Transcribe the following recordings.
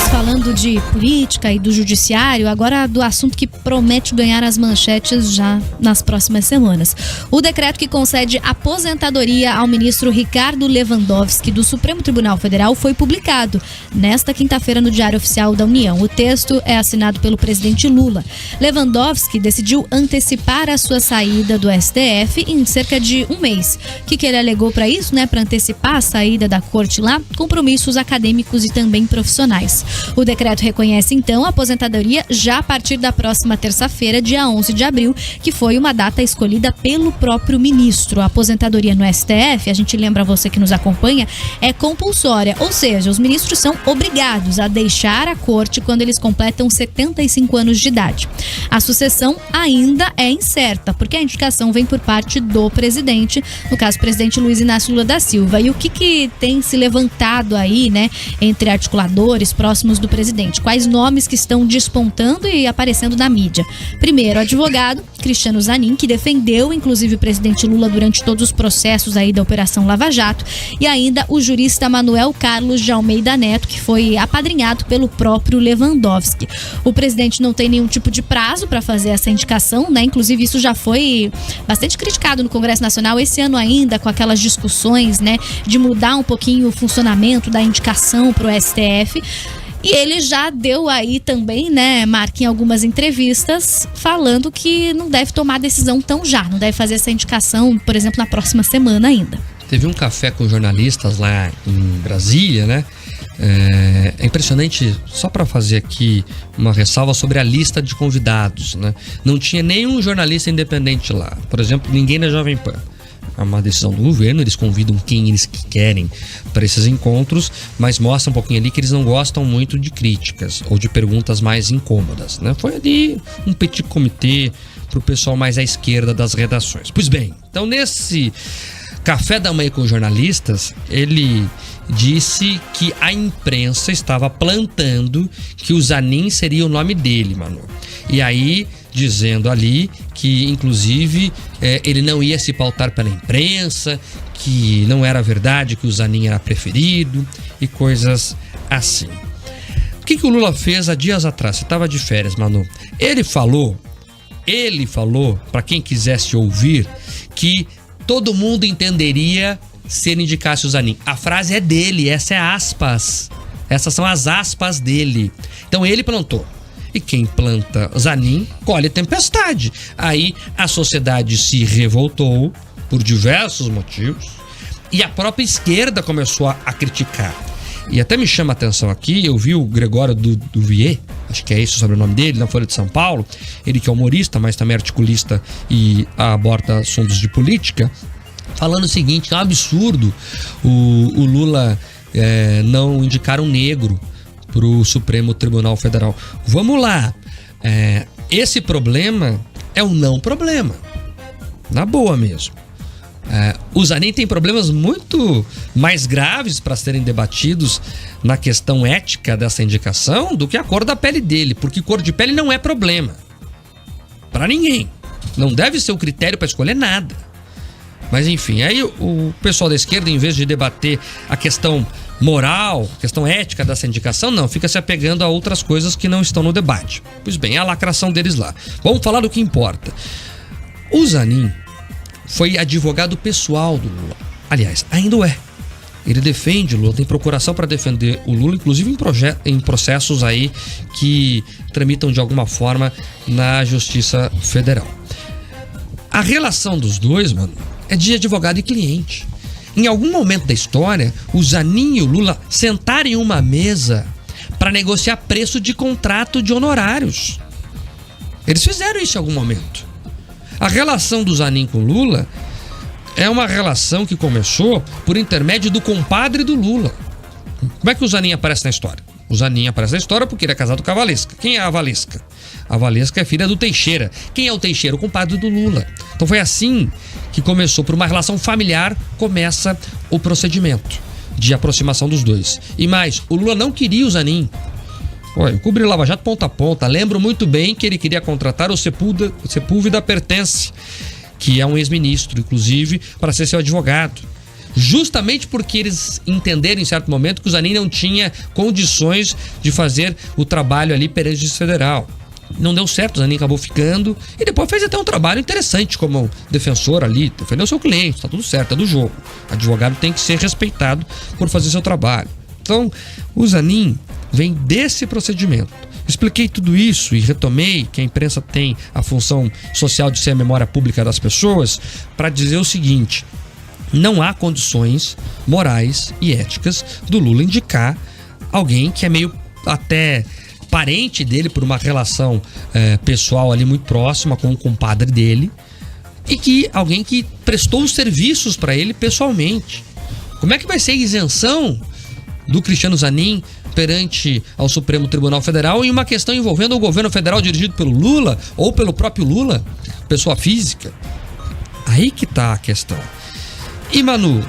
Estamos falando de política e do judiciário, agora do assunto que promete ganhar as manchetes já nas próximas semanas. O decreto que concede aposentadoria ao ministro Ricardo Lewandowski do Supremo Tribunal Federal foi publicado nesta quinta-feira no Diário Oficial da União. O texto é assinado pelo presidente Lula. Lewandowski decidiu antecipar a sua saída do STF em cerca de um mês. O que ele alegou para isso, para antecipar a saída da corte lá? Compromissos acadêmicos e também profissionais. O decreto reconhece, então, a aposentadoria já a partir da próxima terça-feira, dia 11 de abril, que foi uma data escolhida pelo próprio ministro. A aposentadoria no STF, a gente lembra você que nos acompanha, é compulsória, ou seja, os ministros são obrigados a deixar a corte quando eles completam 75 anos de idade. A sucessão ainda é incerta, porque a indicação vem por parte do presidente, no caso, o presidente Luiz Inácio Lula da Silva. E o que tem se levantado aí, entre articuladores próximos do presidente? Quais nomes que estão despontando e aparecendo na mídia? Primeiro, o advogado Cristiano Zanin, que defendeu inclusive o presidente Lula durante todos os processos aí da Operação Lava Jato, e ainda o jurista Manuel Carlos de Almeida Neto, que foi apadrinhado pelo próprio Lewandowski. O presidente não tem nenhum tipo de prazo para fazer essa indicação, inclusive isso já foi bastante criticado no Congresso Nacional esse ano ainda, com aquelas discussões, de mudar um pouquinho o funcionamento da indicação para o STF. E ele já deu aí também, Marca, em algumas entrevistas, falando que não deve tomar decisão tão já, não deve fazer essa indicação, por exemplo, na próxima semana ainda. Teve um café com jornalistas lá em Brasília, É impressionante, só para fazer aqui uma ressalva sobre a lista de convidados, Não tinha nenhum jornalista independente lá, por exemplo, ninguém da Jovem Pan. É uma decisão do governo, eles convidam quem eles querem para esses encontros, mas mostra um pouquinho ali que eles não gostam muito de críticas ou de perguntas mais incômodas, Foi ali um petit comitê para o pessoal mais à esquerda das redações. Pois bem, então nesse café da manhã com jornalistas, ele disse que a imprensa estava plantando que o Zanin seria o nome dele, Manu. E aí, dizendo ali que, inclusive, ele não ia se pautar pela imprensa, que não era verdade que o Zanin era preferido e coisas assim. O que o Lula fez há dias atrás? Você estava de férias, Manu. Ele falou, para quem quisesse ouvir, que todo mundo entenderia se ele indicasse o Zanin. A frase é dele, essa é aspas. Essas são as aspas dele. Então ele plantou. E quem planta Zanin colhe tempestade. Aí a sociedade se revoltou por diversos motivos e a própria esquerda começou a criticar. E até me chama a atenção aqui, eu vi o Gregório Duvier, acho que é esse o sobrenome dele, na Folha de São Paulo, ele que é humorista, mas também articulista e aborda assuntos de política, falando o seguinte: é um absurdo o Lula não indicar um negro para o Supremo Tribunal Federal. Vamos lá, esse problema é um não problema, na boa mesmo. O Zanin tem problemas muito mais graves para serem debatidos na questão ética dessa indicação do que a cor da pele dele, porque cor de pele não é problema para ninguém, não deve ser o critério para escolher nada. Mas enfim, aí o pessoal da esquerda, em vez de debater a questão moral, a questão ética dessa indicação, não, fica se apegando a outras coisas que não estão no debate. Pois bem, é a lacração deles lá. Vamos falar do que importa. O Zanin foi advogado pessoal do Lula. Aliás, ainda é. Ele defende o Lula, tem procuração para defender o Lula, inclusive em processos aí que tramitam de alguma forma na Justiça Federal. A relação dos dois, é de advogado e cliente. Em algum momento da história, o Zanin e o Lula sentaram em uma mesa para negociar preço de contrato de honorários. Eles fizeram isso em algum momento. A relação do Zanin com o Lula é uma relação que começou por intermédio do compadre do Lula. Como é que o Zanin aparece na história? O Zanin aparece na história porque ele é casado com a Valesca. Quem é a Valesca? A Valesca é filha do Teixeira. Quem é o Teixeira? O compadre do Lula. Então foi assim que começou, por uma relação familiar, começa o procedimento de aproximação dos dois. E mais, o Lula não queria o Zanin. Eu cobri o Lava Jato ponta a ponta. Lembro muito bem que ele queria contratar o Sepúlveda Pertence, que é um ex-ministro, inclusive, para ser seu advogado. justamente porque eles entenderam em certo momento que o Zanin não tinha condições de fazer o trabalho ali perante a Justiça Federal. Não deu certo, o Zanin acabou ficando e depois fez até um trabalho interessante como defensor ali, defendeu seu cliente, tá tudo certo, é do jogo. O advogado tem que ser respeitado por fazer seu trabalho. Então, o Zanin vem desse procedimento. Expliquei tudo isso e retomei que a imprensa tem a função social de ser a memória pública das pessoas para dizer o seguinte: não há condições morais e éticas do Lula indicar alguém que é meio até parente dele por uma relação pessoal ali muito próxima com o compadre dele, e que alguém que prestou os serviços para ele pessoalmente. Como é que vai ser a isenção do Cristiano Zanin perante ao Supremo Tribunal Federal em uma questão envolvendo o governo federal dirigido pelo Lula ou pelo próprio Lula, pessoa física? Aí que tá a questão. E Manu,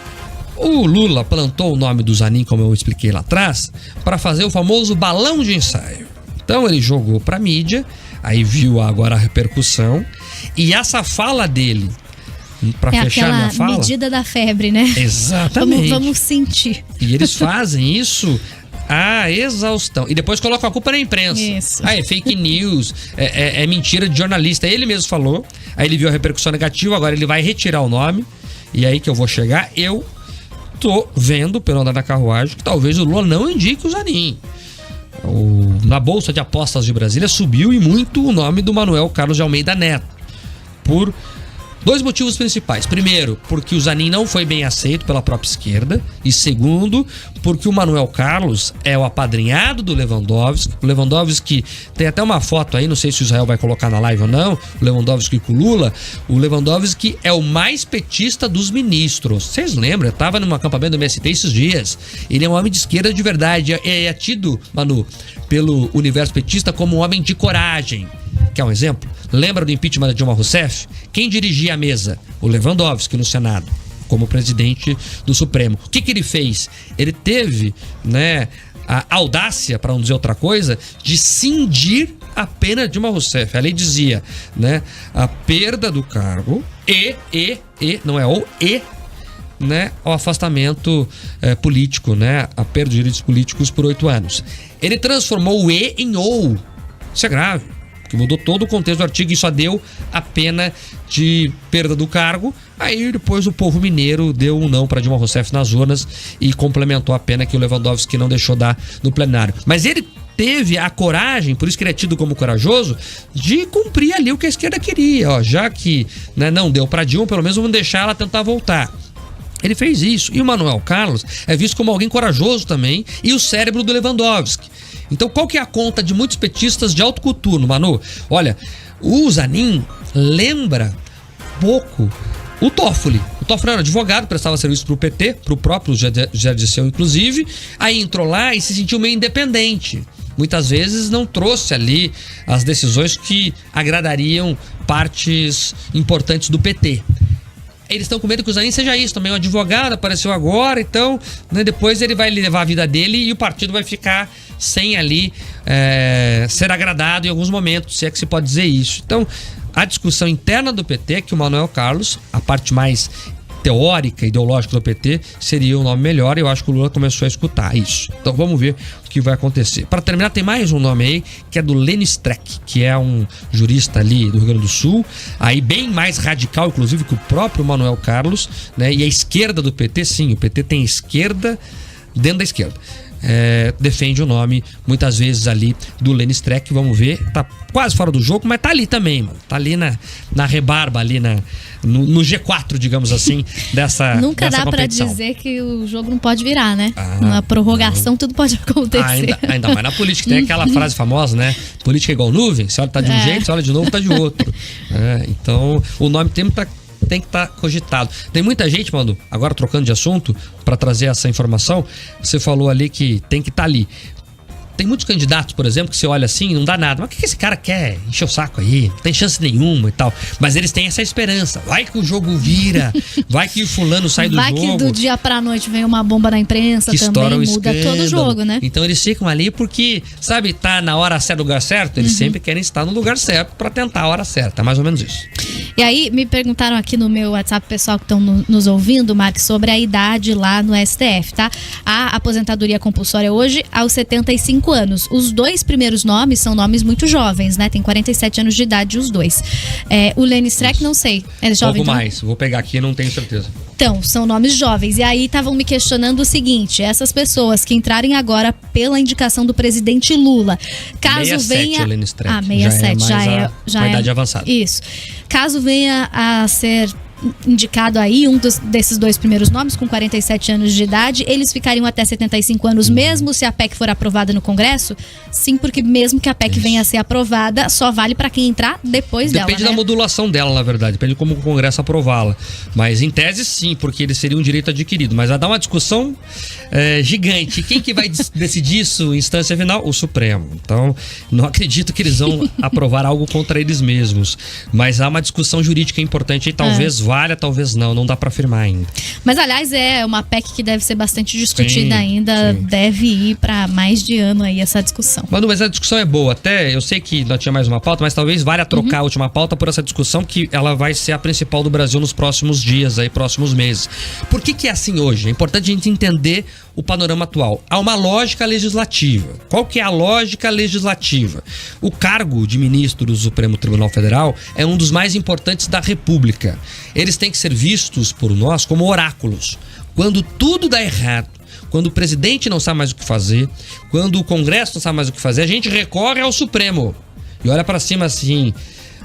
o Lula plantou o nome do Zanin, como eu expliquei lá atrás, para fazer o famoso balão de ensaio. Então ele jogou pra mídia, aí viu agora a repercussão, e essa fala dele, pra fechar minha fala... É aquela medida da febre, né? Exatamente. Vamos sentir. E eles fazem isso à exaustão. E depois colocam a culpa na imprensa. Isso. É fake news, é mentira de jornalista. Ele mesmo falou, aí ele viu a repercussão negativa, agora ele vai retirar o nome, e aí que eu vou chegar, eu tô vendo, pelo andar da carruagem, que talvez o Lula não indique o Zanin. Na Bolsa de Apostas de Brasília subiu e muito o nome do Manuel Carlos de Almeida Neto, por dois motivos principais. Primeiro, porque o Zanin não foi bem aceito pela própria esquerda. E segundo, porque o Manuel Carlos é o apadrinhado do Lewandowski. O Lewandowski tem até uma foto aí, não sei se o Israel vai colocar na live ou não, o Lewandowski com o Lula. O Lewandowski é o mais petista dos ministros. Vocês lembram? Eu estava num acampamento do MST esses dias. Ele é um homem de esquerda de verdade. É tido, Manu, pelo universo petista como um homem de coragem. Quer um exemplo? Lembra do impeachment da Dilma Rousseff? Quem dirigia a mesa? O Lewandowski no Senado, como presidente do Supremo. O que ele fez? Ele teve, a audácia, para não dizer outra coisa, de cindir a pena de Dilma Rousseff. A lei dizia, a perda do cargo não é ou o afastamento político, a perda de direitos políticos por 8 anos. Ele transformou o E em OU. Isso é grave, que mudou todo o contexto do artigo e só deu a pena de perda do cargo. Aí depois o povo mineiro deu um não para Dilma Rousseff nas urnas e complementou a pena que o Lewandowski não deixou dar no plenário. Mas ele teve a coragem, por isso que ele é tido como corajoso, de cumprir ali o que a esquerda queria. Já que não deu para Dilma, pelo menos vamos deixar ela tentar voltar. Ele fez isso. E o Manuel Carlos é visto como alguém corajoso também e o cérebro do Lewandowski. Então qual que é a conta de muitos petistas de alto coturno, Manu? Olha, o Zanin lembra pouco o Toffoli. O Toffoli era advogado, prestava serviço pro PT, pro próprio Jair Dirceu, inclusive. Aí entrou lá e se sentiu meio independente. Muitas vezes não trouxe ali as decisões que agradariam partes importantes do PT. Eles estão com medo que o Zanin seja isso, também um advogado, apareceu agora, então depois ele vai levar a vida dele e o partido vai ficar sem ali ser agradado em alguns momentos, se é que se pode dizer isso. Então, a discussão interna do PT é que o Manuel Carlos, a parte mais teórica, ideológica do PT, seria o nome melhor, e eu acho que o Lula começou a escutar isso. Então vamos ver o que vai acontecer. Para terminar, tem mais um nome aí, que é do Lênin Streck, que é um jurista ali do Rio Grande do Sul, aí bem mais radical, inclusive, que o próprio Manuel Carlos, e a esquerda do PT, sim, o PT tem esquerda dentro da esquerda. Defende o nome, muitas vezes ali, do Lênin Streck. Vamos ver, tá quase fora do jogo, mas tá ali também, mano. Tá ali na rebarba, ali no G4, digamos assim, dessa Nunca dessa dá pra competição. dizer que o jogo não pode virar, né? Na prorrogação tudo pode acontecer. Ainda mais na política, tem aquela frase famosa, política é igual nuvem, você olha tá de um jeito, você olha de novo tá de outro. Então o nome tem que estar cogitado. Tem muita gente, Manu, agora trocando de assunto, para trazer essa informação, você falou ali que tem que estar ali. Tem muitos candidatos, por exemplo, que você olha assim, não dá nada. Mas o que esse cara quer? Encher o saco aí, não tem chance nenhuma e tal. Mas eles têm essa esperança. Vai que o jogo vira, vai que o fulano sai do jogo. Vai que do dia pra noite vem uma bomba na imprensa, que também muda todo o jogo, né? Então eles ficam ali porque, sabe, tá na hora certa, no lugar certo. Eles sempre querem estar no lugar certo pra tentar a hora certa. É mais ou menos isso. E aí, me perguntaram aqui no meu WhatsApp, pessoal que estão nos ouvindo, Mark, sobre a idade lá no STF, tá? A aposentadoria compulsória hoje aos 75 anos. Os dois primeiros nomes são nomes muito jovens, né? Tem 47 anos de idade os dois. O Lenny Streck, não sei. É jovem? Pouco mais. Vou pegar aqui, não tenho certeza. Então, são nomes jovens. E aí estavam me questionando o seguinte: essas pessoas que entrarem agora pela indicação do presidente Lula, caso 67, venha... o Lenny Streck. 67, já é idade avançada. Isso. Caso venha a ser indicado aí desses dois primeiros nomes, com 47 anos de idade, eles ficariam até 75 anos, mesmo se a PEC for aprovada no Congresso? Sim, porque mesmo que a PEC venha a ser aprovada, só vale para quem entrar depois dela, Depende da modulação dela, na verdade. Depende de como o Congresso aprová-la. Mas em tese, sim, porque ele seria um direito adquirido. Mas vai dar uma discussão gigante. Quem que vai decidir isso em instância final? O Supremo. Então, não acredito que eles vão aprovar algo contra eles mesmos. Mas há uma discussão jurídica importante e talvez valha, talvez não dá pra afirmar ainda. Mas, aliás, é uma PEC que deve ser bastante discutida ainda, sim. Deve ir pra mais de ano aí essa discussão. Manu, mas a discussão é boa. Até eu sei que não tinha mais uma pauta, mas talvez valha trocar a última pauta por essa discussão, que ela vai ser a principal do Brasil nos próximos dias, aí, próximos meses. Por que é assim hoje? É importante a gente entender o panorama atual. Há uma lógica legislativa. Qual que é a lógica legislativa? O cargo de ministro do Supremo Tribunal Federal é um dos mais importantes da República. Eles têm que ser vistos por nós como oráculos. Quando tudo dá errado, quando o presidente não sabe mais o que fazer, quando o Congresso não sabe mais o que fazer, a gente recorre ao Supremo e olha para cima assim: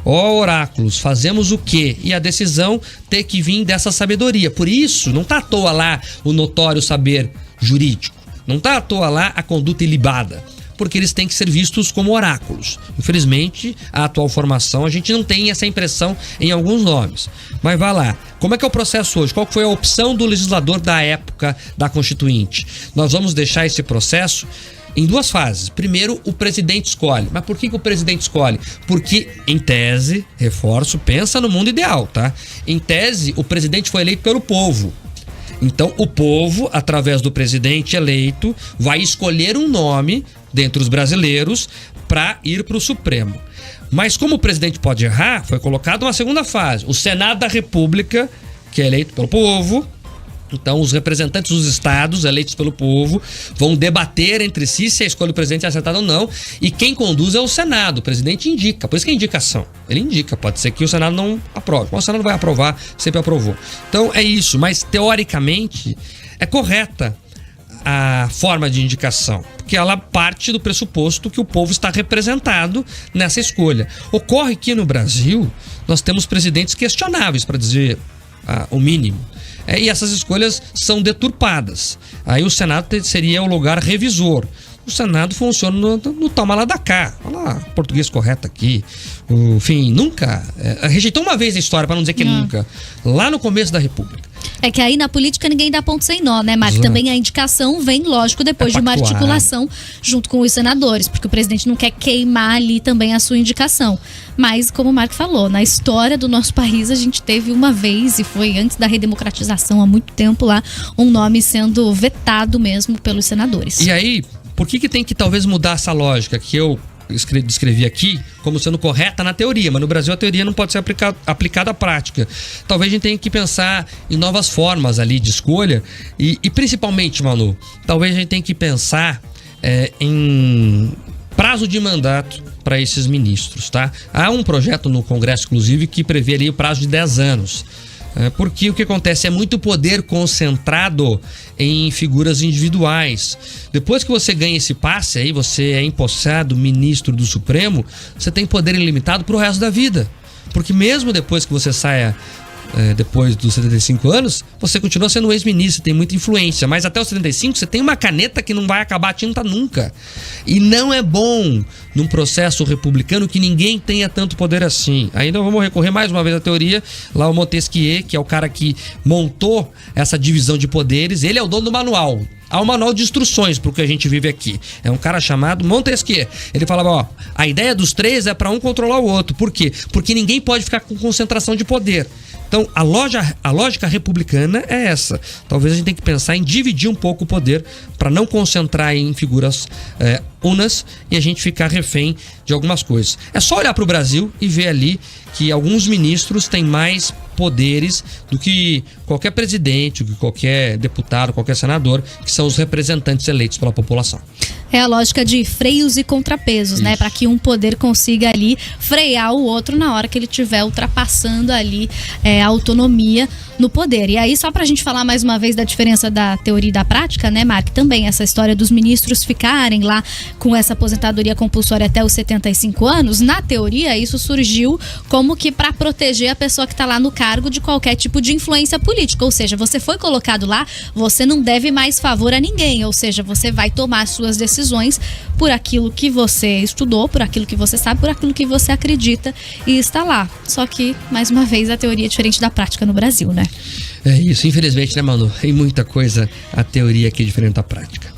ó oráculos, fazemos o quê? E a decisão tem que vir dessa sabedoria. Por isso, não tá à toa lá o notório saber jurídico. Não tá à toa lá a conduta ilibada. Porque eles têm que ser vistos como oráculos. Infelizmente, a atual formação, a gente não tem essa impressão em alguns nomes. Mas vai lá. Como é que é o processo hoje? Qual foi a opção do legislador da época da Constituinte? Nós vamos deixar esse processo em duas fases. Primeiro, o presidente escolhe. Mas por que o presidente escolhe? Porque, em tese, reforço, pensa no mundo ideal, tá? Em tese, o presidente foi eleito pelo povo. Então, o povo, através do presidente eleito, vai escolher um nome dentre os brasileiros para ir para o Supremo. Mas como o presidente pode errar, foi colocado uma segunda fase. O Senado da República, que é eleito pelo povo. Então, os representantes dos estados, eleitos pelo povo, vão debater entre si se a escolha do presidente é acertada ou não. E quem conduz é o Senado. O presidente indica. Por isso que é indicação. Ele indica. Pode ser que o Senado não aprove. Mas o Senado vai aprovar, sempre aprovou. Então, é isso. Mas, teoricamente, é correta a forma de indicação, porque ela parte do pressuposto que o povo está representado nessa escolha. Ocorre que no Brasil nós temos presidentes questionáveis, para dizer o mínimo. E essas escolhas são deturpadas. Aí o Senado seria o lugar revisor. O Senado funciona no toma lá da cá. Olha lá, português correto aqui. Enfim, nunca. Rejeitou uma vez a história, para não dizer que nunca. Lá no começo da República. É que aí na política ninguém dá ponto sem nó, né, Marco? Também a indicação vem, lógico, depois de uma articulação junto com os senadores, porque o presidente não quer queimar ali também a sua indicação. Mas, como o Marco falou, na história do nosso país a gente teve uma vez, e foi antes da redemocratização, há muito tempo lá, um nome sendo vetado mesmo pelos senadores. E aí, por que tem que talvez mudar essa lógica que eu descrevi aqui como sendo correta na teoria, mas no Brasil a teoria não pode ser aplicada à prática? Talvez a gente tenha que pensar em novas formas ali de escolha e principalmente, Manu, talvez a gente tenha que pensar em prazo de mandato para esses ministros, tá? Há um projeto no Congresso, inclusive, que prevê ali o prazo de 10 anos. Porque o que acontece é muito poder concentrado em figuras individuais. Depois que você ganha esse passe aí, você é empossado ministro do Supremo, você tem poder ilimitado pro resto da vida. Porque mesmo depois que você saia depois dos 75 anos, você continua sendo ex-ministro, tem muita influência, mas até os 75 você tem uma caneta que não vai acabar a tinta nunca. E não é bom num processo republicano que ninguém tenha tanto poder assim. Ainda vamos recorrer mais uma vez à teoria, lá o Montesquieu, que é o cara que montou essa divisão de poderes, ele é o dono do manual. há um manual de instruções pro que a gente vive aqui. É um cara chamado Montesquieu. Ele falava, ó, a ideia dos três é para um controlar o outro. Por quê? Porque ninguém pode ficar com concentração de poder. Então, a lógica republicana é essa. Talvez a gente tenha que pensar em dividir um pouco o poder para não concentrar em figuras unas e a gente ficar refém de algumas coisas. É só olhar para o Brasil e ver ali que alguns ministros têm mais poderes do que qualquer presidente, do que qualquer deputado, qualquer senador, que são os representantes eleitos pela população. É a lógica de freios e contrapesos, né? Para que um poder consiga ali frear o outro na hora que ele estiver ultrapassando ali a autonomia no poder. E aí, só pra gente falar mais uma vez da diferença da teoria e da prática, né, Mark? Também essa história dos ministros ficarem lá com essa aposentadoria compulsória até os 75 anos, na teoria, isso surgiu como que para proteger a pessoa que tá lá no cargo de qualquer tipo de influência política. Ou seja, você foi colocado lá, você não deve mais favor a ninguém. Ou seja, você vai tomar suas decisões por aquilo que você estudou, por aquilo que você sabe, por aquilo que você acredita e está lá. Só que, mais uma vez, a teoria é diferente da prática no Brasil, né? É isso, infelizmente, né, Manu? Tem muita coisa, a teoria aqui é diferente da prática.